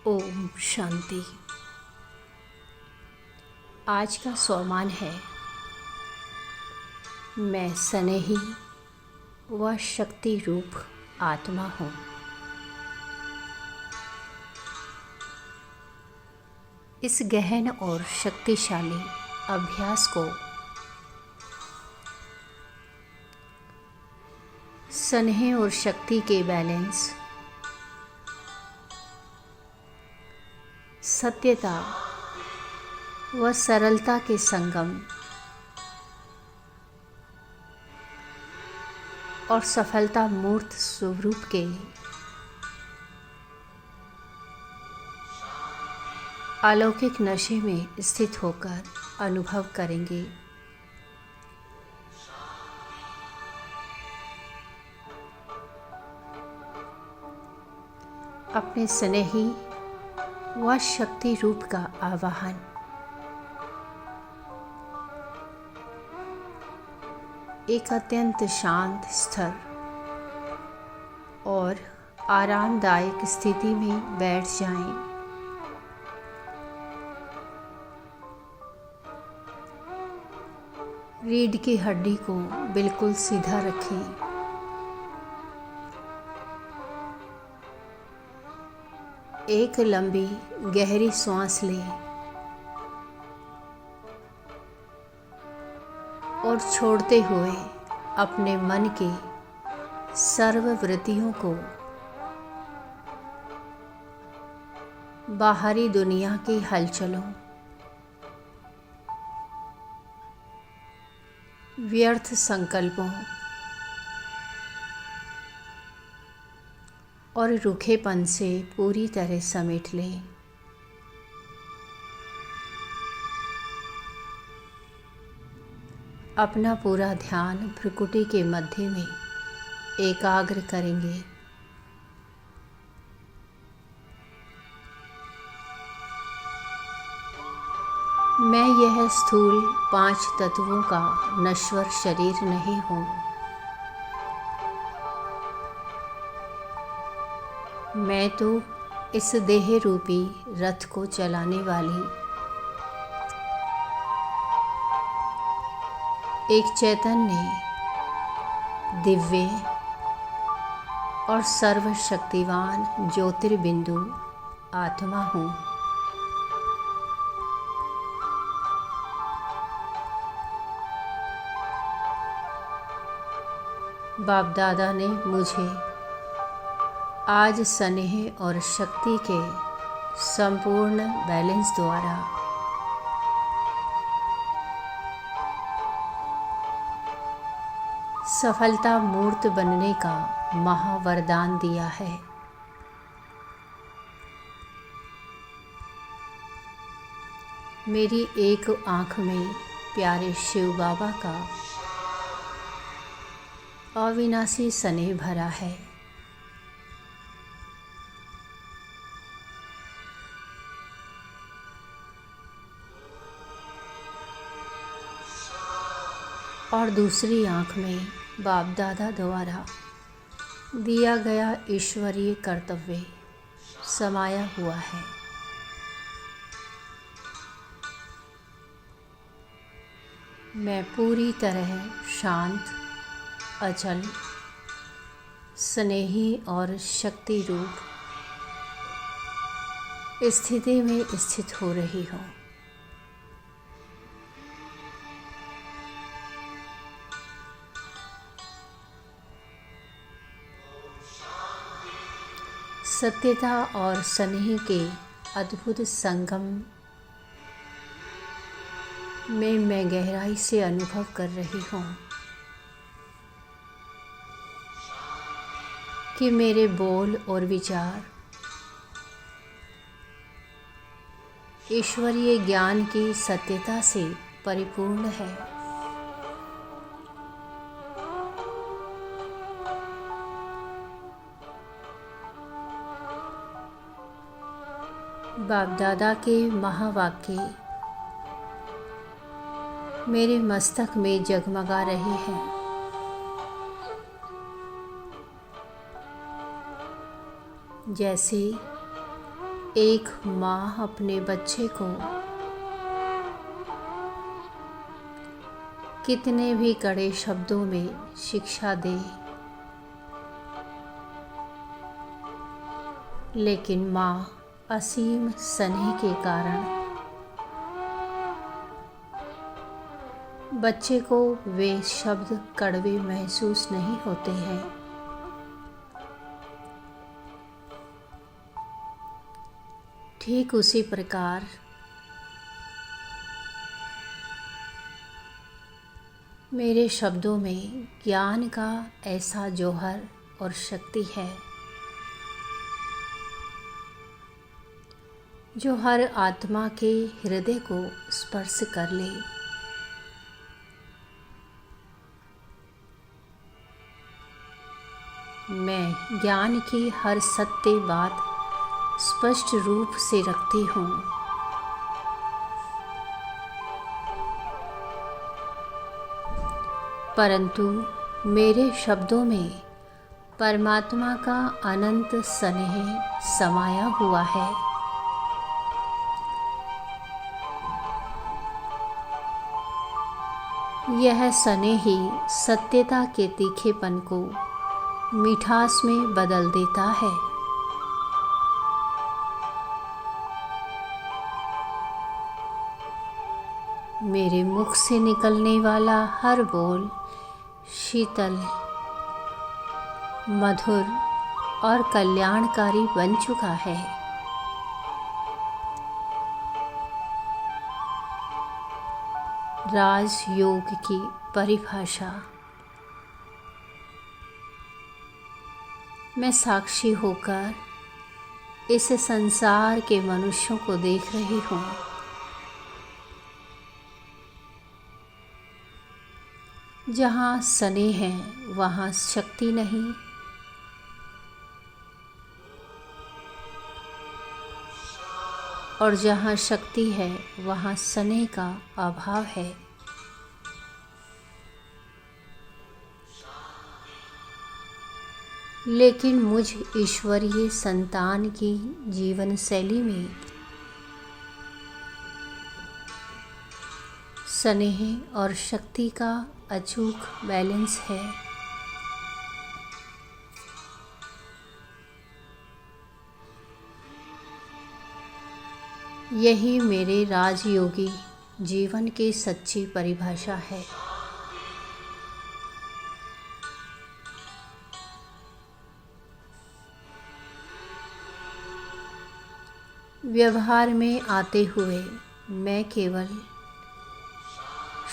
ओम शांति। आज का सोमान है, मैं स्नेही व शक्ति रूप आत्मा हूँ। इस गहन और शक्तिशाली अभ्यास को स्नेह और शक्ति के बैलेंस, सत्यता व सरलता के संगम और सफलता मूर्त स्वरूप के अलौकिक नशे में स्थित होकर अनुभव करेंगे। अपने स्नेही व शक्ति रूप का आवाहन एक अत्यंत शांत, स्थिर और आरामदायक स्थिति में बैठ जाएं। रीढ़ की हड्डी को बिल्कुल सीधा रखें। एक लंबी गहरी सांस लें और छोड़ते हुए अपने मन के सर्व वृत्तियों को बाहरी दुनिया की हलचलों, व्यर्थ संकल्पों और रूखेपन से पूरी तरह समेट लें। अपना पूरा ध्यान भ्रुकुटी के मध्य में एकाग्र करेंगे। मैं यह स्थूल 5 तत्वों का नश्वर शरीर नहीं हूँ। मैं तो इस देह रूपी रथ को चलाने वाली एक चैतन्य, दिव्य और सर्वशक्तिवान ज्योतिर्बिंदु आत्मा हूँ। बाप दादा ने मुझे आज स्नेह और शक्ति के संपूर्ण बैलेंस द्वारा सफलता मूर्त बनने का महावरदान दिया है। मेरी एक आँख में प्यारे शिव बाबा का अविनाशी स्नेह भरा है। और दूसरी आँख में बाप दादा द्वारा दिया गया ईश्वरीय कर्तव्य समाया हुआ है। मैं पूरी तरह शांत, अचल, स्नेही और शक्ति रूप स्थिति में स्थित हो रही हूँ। सत्यता और स्नेह के अद्भुत संगम में मैं गहराई से अनुभव कर रही हूँ कि मेरे बोल और विचार ईश्वरीय ज्ञान की सत्यता से परिपूर्ण है। बाप दादा के महावाक्य मेरे मस्तक में जगमगा रहे हैं। जैसे एक माँ अपने बच्चे को कितने भी कड़े शब्दों में शिक्षा दे, लेकिन माँ असीम स्नेह के कारण बच्चे को वे शब्द कड़वे महसूस नहीं होते हैं। ठीक उसी प्रकार मेरे शब्दों में ज्ञान का ऐसा जौहर और शक्ति है जो हर आत्मा के हृदय को स्पर्श कर ले। मैं ज्ञान की हर सत्य बात स्पष्ट रूप से रखती हूँ, परंतु मेरे शब्दों में परमात्मा का अनंत स्नेह समाया हुआ है। यह स्नेह ही सत्यता के तीखेपन को मिठास में बदल देता है। मेरे मुख से निकलने वाला हर बोल शीतल, मधुर और कल्याणकारी बन चुका है। राजयोग की परिभाषा। मैं साक्षी होकर इस संसार के मनुष्यों को देख रही हूँ। जहाँ स्नेह है वहाँ शक्ति नहीं, और जहाँ शक्ति है वहाँ स्नेह का अभाव है। लेकिन मुझ ईश्वरीय संतान की जीवन शैली में स्नेह और शक्ति का अचूक बैलेंस है। यही मेरे राजयोगी जीवन की सच्ची परिभाषा है। व्यवहार में आते हुए मैं केवल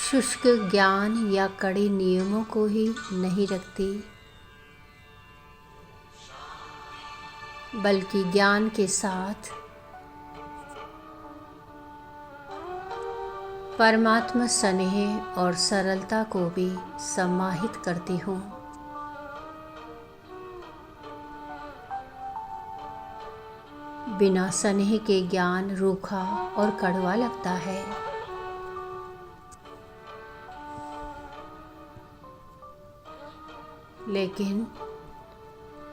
शुष्क ज्ञान या कड़े नियमों को ही नहीं रखती, बल्कि ज्ञान के साथ परमात्मा स्नेह और सरलता को भी समाहित करती हूँ। बिना स्नेह के ज्ञान रूखा और कड़वा लगता है। लेकिन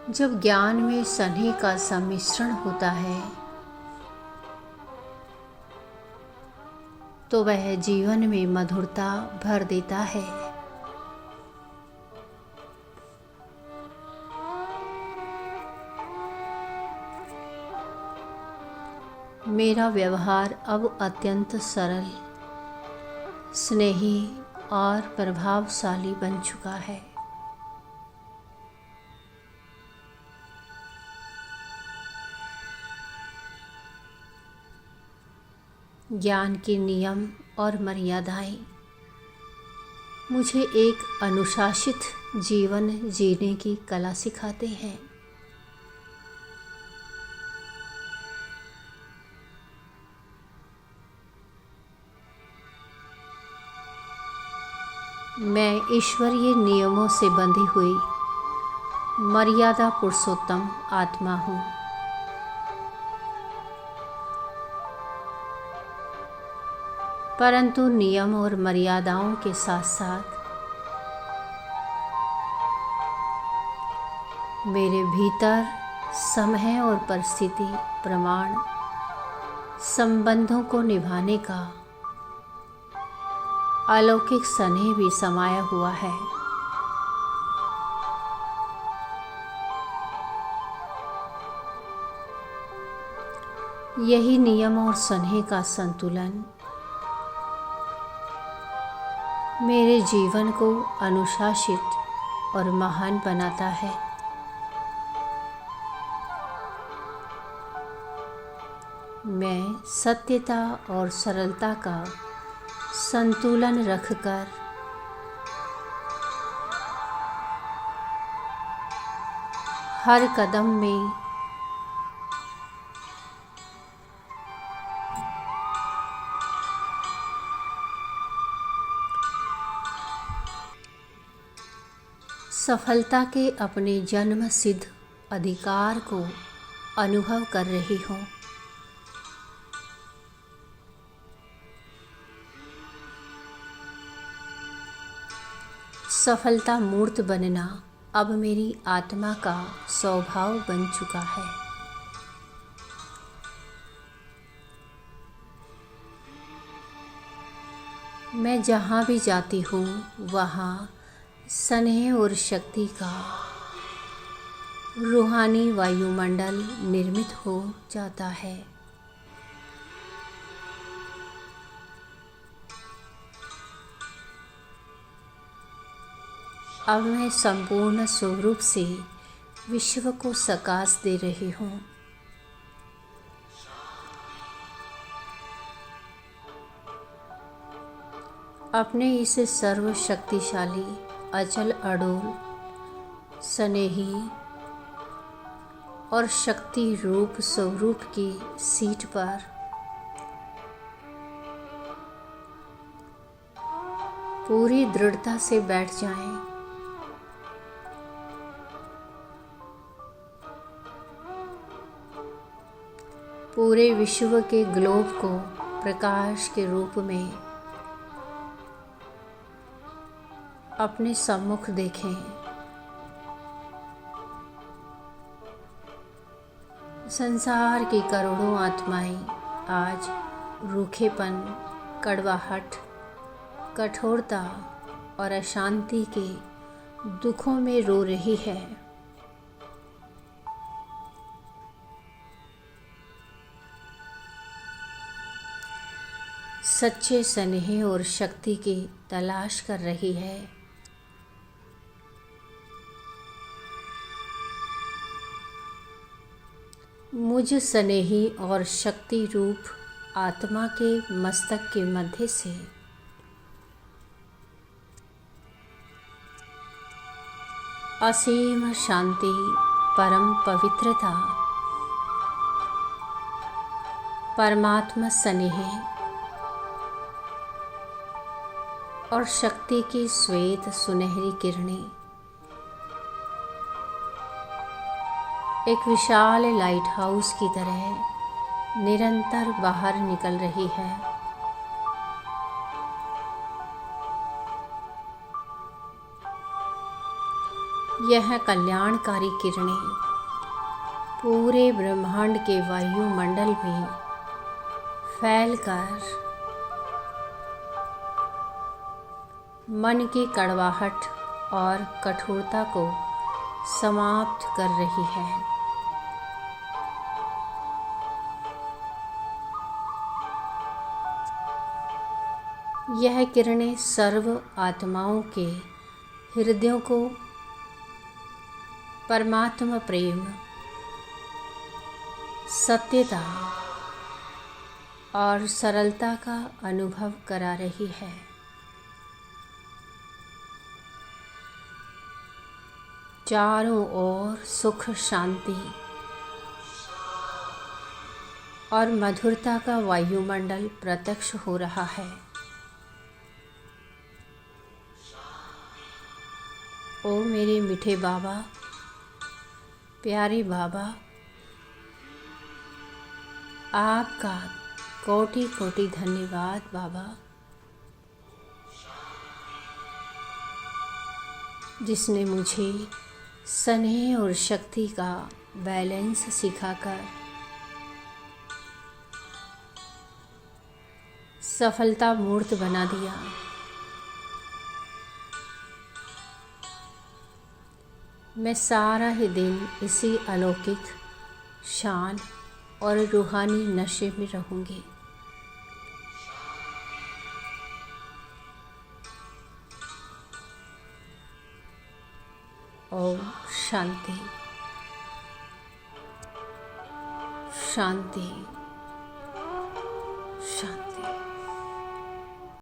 जब ज्ञान में स्नेह का सम्मिश्रण होता है तो वह जीवन में मधुरता भर देता है। मेरा व्यवहार अब अत्यंत सरल, स्नेही और प्रभावशाली बन चुका है। ज्ञान के नियम और मर्यादाएं मुझे एक अनुशासित जीवन जीने की कला सिखाते हैं। मैं ईश्वरीय नियमों से बंधी हुई मर्यादा पुरुषोत्तम आत्मा हूँ। परंतु नियम और मर्यादाओं के साथ साथ मेरे भीतर समय और परिस्थिति प्रमाण संबंधों को निभाने का अलौकिक स्नेह भी समाया हुआ है। यही नियम और स्नेह का संतुलन मेरे जीवन को अनुशासित और महान बनाता है। मैं सत्यता और सरलता का संतुलन रखकर हर कदम में सफलता के अपने जन्म सिद्ध अधिकार को अनुभव कर रही हूँ। सफलता मूर्त बनना अब मेरी आत्मा का स्वभाव बन चुका है। मैं जहाँ भी जाती हूँ वहाँ स्नेह और शक्ति का रूहानी वायुमंडल निर्मित हो जाता है। अब मैं संपूर्ण स्वरूप से विश्व को प्रकाश दे रही हूँ। अपने इस सर्वशक्तिशाली अचल अडोल स्नेही और शक्ति रूप स्वरूप की सीट पर पूरी दृढ़ता से बैठ जाएं। पूरे विश्व के ग्लोब को प्रकाश के रूप में अपने सम्मुख देखें। संसार की करोड़ों आत्माएं आज रूखेपन, कड़वाहट, कठोरता और अशांति के दुखों में रो रही है। सच्चे स्नेह और शक्ति की तलाश कर रही है। मुझ स्नेही और शक्ति रूप आत्मा के मस्तक के मध्य से असीम शांति, परम पवित्रता, परमात्मा स्नेह और शक्ति की श्वेत सुनहरी किरणें एक विशाल लाइट हाउस की तरह निरंतर बाहर निकल रही है। यह कल्याणकारी किरणें पूरे ब्रह्मांड के वायुमंडल में फैलकर मन की कड़वाहट और कठोरता को समाप्त कर रही है। यह किरणें सर्व आत्माओं के हृदयों को परमात्मा प्रेम, सत्यता और सरलता का अनुभव करा रही है। चारों ओर सुख, शांति और मधुरता का वायुमंडल प्रत्यक्ष हो रहा है। ओ मेरे मीठे बाबा, प्यारे बाबा, आपका कोटि कोटि धन्यवाद बाबा, जिसने मुझे स्नेह और शक्ति का बैलेंस सिखाकर सफलता मूर्त बना दिया। मैं सारा ही दिन इसी अलौकिक शान और रूहानी नशे में रहूँगी। ओम शांति शांति।